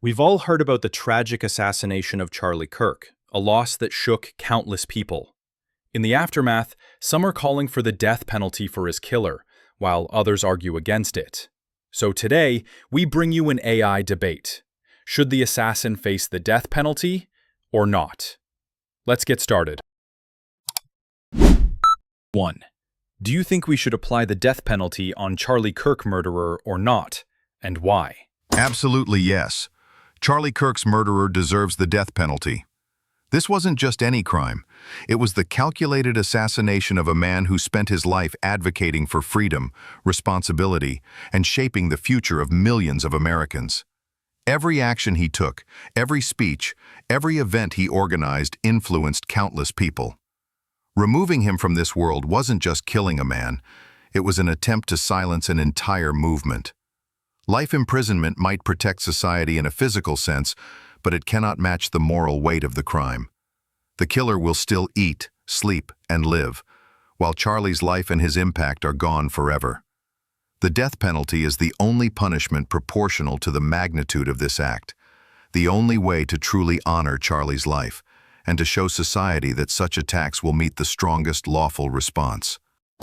We've all heard about the tragic assassination of Charlie Kirk, a loss that shook countless people. In the aftermath, some are calling for the death penalty for his killer, while others argue against it. So today, we bring you an AI debate. Should the assassin face the death penalty or not? Let's get started. 1. Do you think we should apply the death penalty on Charlie Kirk murderer or not, and why? Absolutely yes. Charlie Kirk's murderer deserves the death penalty. This wasn't just any crime. It was the calculated assassination of a man who spent his life advocating for freedom, responsibility, and shaping the future of millions of Americans. Every action he took, every speech, every event he organized influenced countless people. Removing him from this world wasn't just killing a man, it was an attempt to silence an entire movement. Life imprisonment might protect society in a physical sense, but it cannot match the moral weight of the crime. The killer will still eat, sleep, and live, while Charlie's life and his impact are gone forever. The death penalty is the only punishment proportional to the magnitude of this act, the only way to truly honor Charlie's life, and to show society that such attacks will meet the strongest lawful response.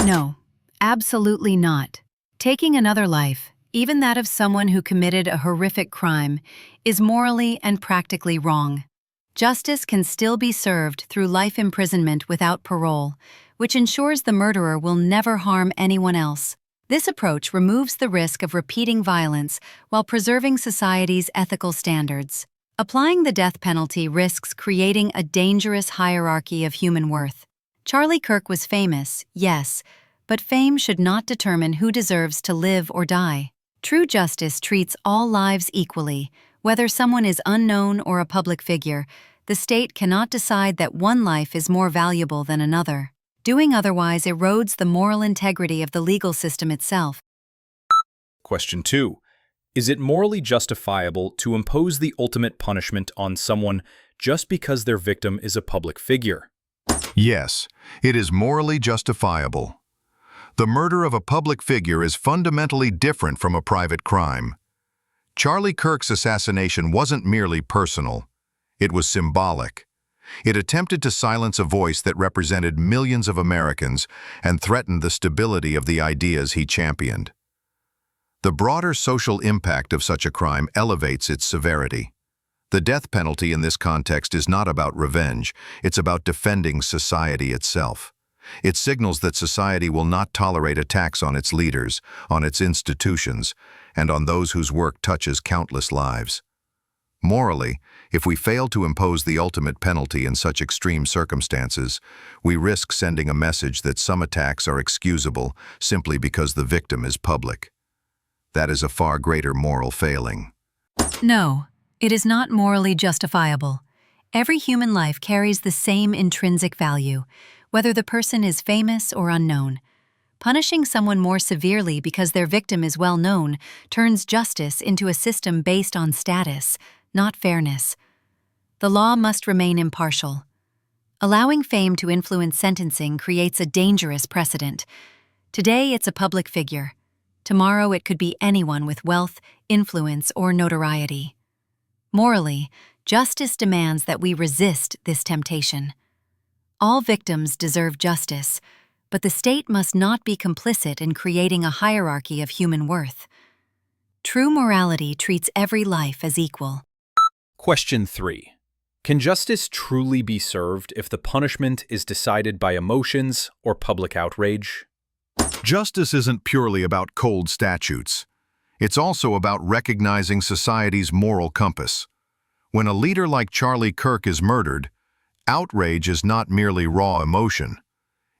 No, absolutely not. Taking another life, even that of someone who committed a horrific crime, is morally and practically wrong. Justice can still be served through life imprisonment without parole, which ensures the murderer will never harm anyone else. This approach removes the risk of repeating violence while preserving society's ethical standards. Applying the death penalty risks creating a dangerous hierarchy of human worth. Charlie Kirk was famous, yes, but fame should not determine who deserves to live or die. True justice treats all lives equally. Whether someone is unknown or a public figure, the state cannot decide that one life is more valuable than another. Doing otherwise erodes the moral integrity of the legal system itself. Question 2. Is it morally justifiable to impose the ultimate punishment on someone just because their victim is a public figure? Yes, it is morally justifiable. The murder of a public figure is fundamentally different from a private crime. Charlie Kirk's assassination wasn't merely personal. It was symbolic. It attempted to silence a voice that represented millions of Americans and threatened the stability of the ideas he championed. The broader social impact of such a crime elevates its severity. The death penalty in this context is not about revenge, it's about defending society itself. It signals that society will not tolerate attacks on its leaders, on its institutions, and on those whose work touches countless lives. Morally, if we fail to impose the ultimate penalty in such extreme circumstances, we risk sending a message that some attacks are excusable simply because the victim is public. That is a far greater moral failing. No, it is not morally justifiable. Every human life carries the same intrinsic value, whether the person is famous or unknown. Punishing someone more severely because their victim is well known turns justice into a system based on status, not fairness. The law must remain impartial. Allowing fame to influence sentencing creates a dangerous precedent. Today it's a public figure. Tomorrow it could be anyone with wealth, influence, or notoriety. Morally, justice demands that we resist this temptation. All victims deserve justice, but the state must not be complicit in creating a hierarchy of human worth. True morality treats every life as equal. Question 3. Can justice truly be served if the punishment is decided by emotions or public outrage? Justice isn't purely about cold statutes. It's also about recognizing society's moral compass. When a leader like Charlie Kirk is murdered, outrage is not merely raw emotion.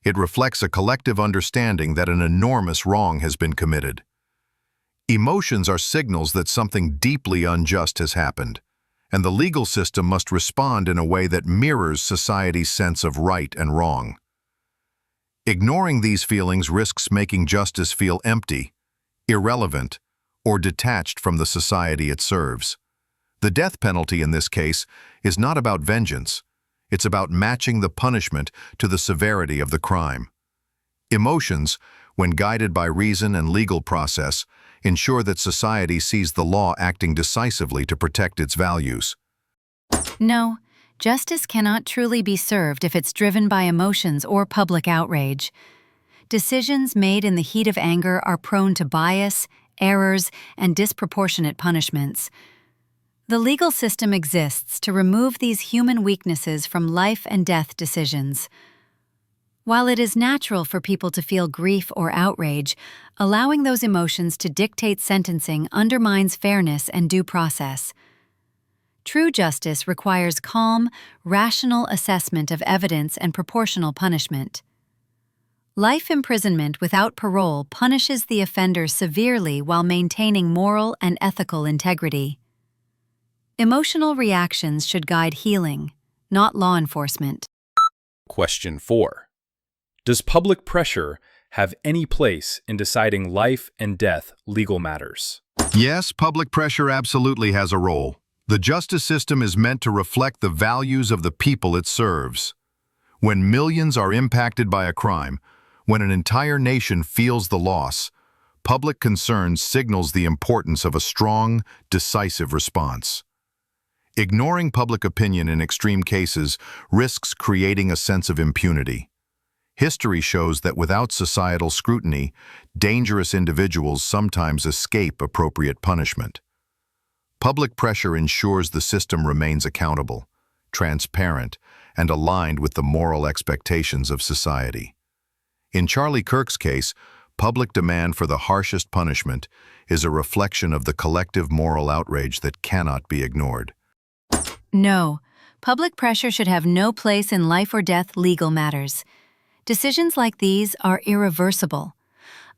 It reflects a collective understanding that an enormous wrong has been committed. Emotions are signals that something deeply unjust has happened, and the legal system must respond in a way that mirrors society's sense of right and wrong. Ignoring these feelings risks making justice feel empty, irrelevant, or detached from the society it serves. The death penalty in this case is not about vengeance. It's about matching the punishment to the severity of the crime. Emotions, when guided by reason and legal process, ensure that society sees the law acting decisively to protect its values. No, justice cannot truly be served if it's driven by emotions or public outrage. Decisions made in the heat of anger are prone to bias, errors, and disproportionate punishments. The legal system exists to remove these human weaknesses from life and death decisions. While it is natural for people to feel grief or outrage, allowing those emotions to dictate sentencing undermines fairness and due process. True justice requires calm, rational assessment of evidence and proportional punishment. Life imprisonment without parole punishes the offender severely while maintaining moral and ethical integrity. Emotional reactions should guide healing, not law enforcement. Question 4. Does public pressure have any place in deciding life and death legal matters? Yes, public pressure absolutely has a role. The justice system is meant to reflect the values of the people it serves. When millions are impacted by a crime, when an entire nation feels the loss, public concern signals the importance of a strong, decisive response. Ignoring public opinion in extreme cases risks creating a sense of impunity. History shows that without societal scrutiny, dangerous individuals sometimes escape appropriate punishment. Public pressure ensures the system remains accountable, transparent, and aligned with the moral expectations of society. In Charlie Kirk's case, public demand for the harshest punishment is a reflection of the collective moral outrage that cannot be ignored. No, public pressure should have no place in life or death legal matters. Decisions like these are irreversible.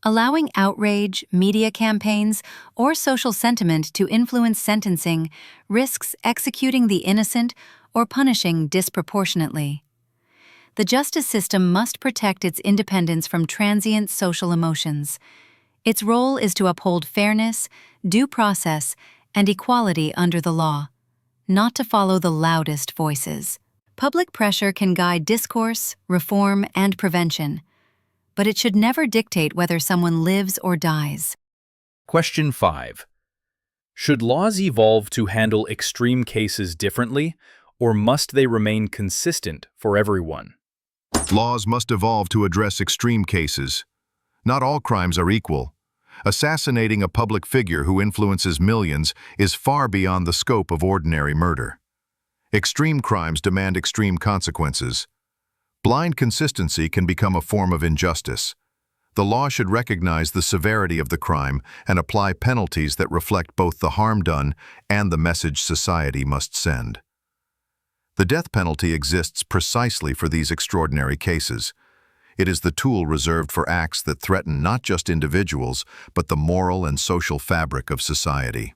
Allowing outrage, media campaigns, or social sentiment to influence sentencing risks executing the innocent or punishing disproportionately. The justice system must protect its independence from transient social emotions. Its role is to uphold fairness, due process, and equality under the law, not to follow the loudest voices. Public pressure can guide discourse, reform, and prevention, but it should never dictate whether someone lives or dies. Question 5. Should laws evolve to handle extreme cases differently, or must they remain consistent for everyone? Laws must evolve to address extreme cases. Not all crimes are equal. Assassinating a public figure who influences millions is far beyond the scope of ordinary murder. Extreme crimes demand extreme consequences. Blind consistency can become a form of injustice. The law should recognize the severity of the crime and apply penalties that reflect both the harm done and the message society must send. The death penalty exists precisely for these extraordinary cases. It is the tool reserved for acts that threaten not just individuals, but the moral and social fabric of society.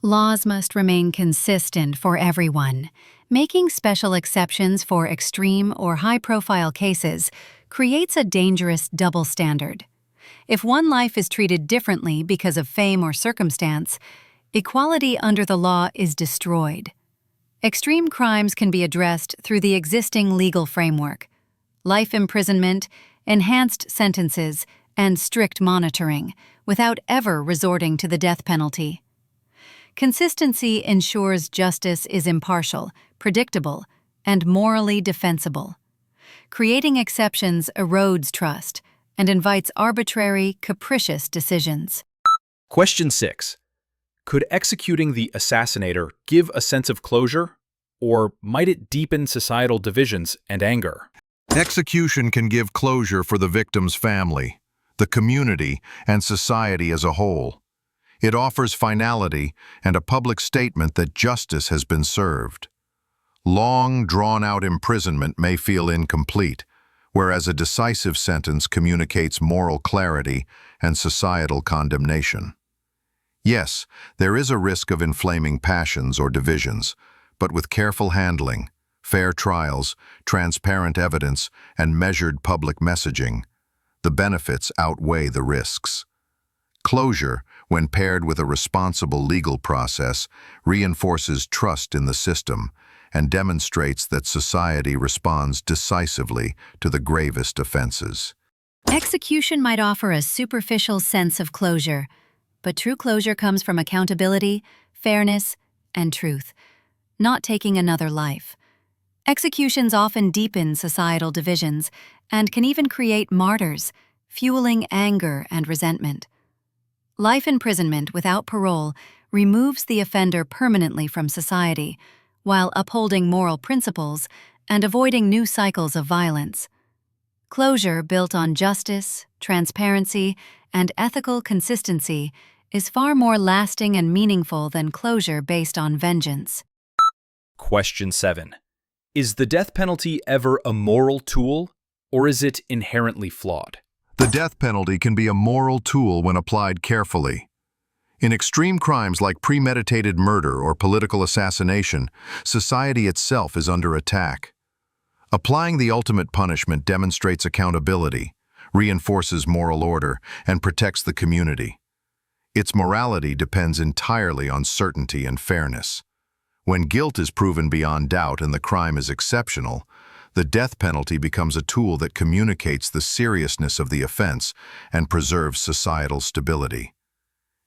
Laws must remain consistent for everyone. Making special exceptions for extreme or high-profile cases creates a dangerous double standard. If one life is treated differently because of fame or circumstance, equality under the law is destroyed. Extreme crimes can be addressed through the existing legal framework: life imprisonment, enhanced sentences, and strict monitoring, without ever resorting to the death penalty. Consistency ensures justice is impartial, predictable, and morally defensible. Creating exceptions erodes trust and invites arbitrary, capricious decisions. Question 6. Could executing the assassinator give a sense of closure, or might it deepen societal divisions and anger? Execution can give closure for the victim's family, the community, and society as a whole. It offers finality and a public statement that justice has been served. Long, drawn-out imprisonment may feel incomplete, whereas a decisive sentence communicates moral clarity and societal condemnation. Yes, there is a risk of inflaming passions or divisions, but with careful handling, fair trials, transparent evidence, and measured public messaging, the benefits outweigh the risks. Closure, when paired with a responsible legal process, reinforces trust in the system and demonstrates that society responds decisively to the gravest offenses. Execution might offer a superficial sense of closure, but true closure comes from accountability, fairness, and truth, not taking another life. Executions often deepen societal divisions and can even create martyrs, fueling anger and resentment. Life imprisonment without parole removes the offender permanently from society, while upholding moral principles and avoiding new cycles of violence. Closure built on justice, transparency, and ethical consistency is far more lasting and meaningful than closure based on vengeance. Question 7. Is the death penalty ever a moral tool, or is it inherently flawed? The death penalty can be a moral tool when applied carefully. In extreme crimes like premeditated murder or political assassination, society itself is under attack. Applying the ultimate punishment demonstrates accountability, reinforces moral order, and protects the community. Its morality depends entirely on certainty and fairness. When guilt is proven beyond doubt and the crime is exceptional, the death penalty becomes a tool that communicates the seriousness of the offense and preserves societal stability.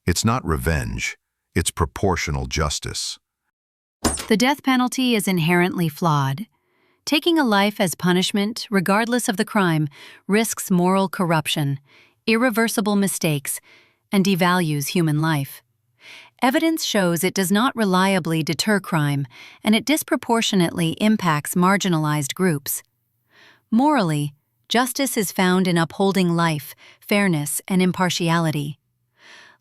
It's not revenge, it's proportional justice. The death penalty is inherently flawed. Taking a life as punishment, regardless of the crime, risks moral corruption, irreversible mistakes, and devalues human life. Evidence shows it does not reliably deter crime, and it disproportionately impacts marginalized groups. Morally, justice is found in upholding life, fairness, and impartiality.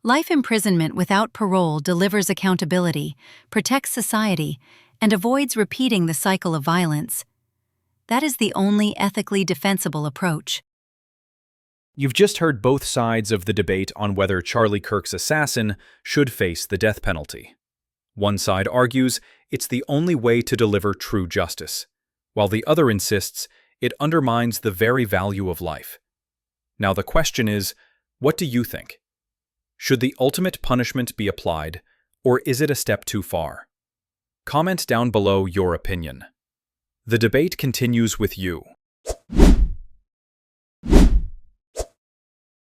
Life imprisonment without parole delivers accountability, protects society, and avoids repeating the cycle of violence. That is the only ethically defensible approach. You've just heard both sides of the debate on whether Charlie Kirk's assassin should face the death penalty. One side argues it's the only way to deliver true justice, while the other insists it undermines the very value of life. Now the question is, what do you think? Should the ultimate punishment be applied, or is it a step too far? Comment down below your opinion. The debate continues with you.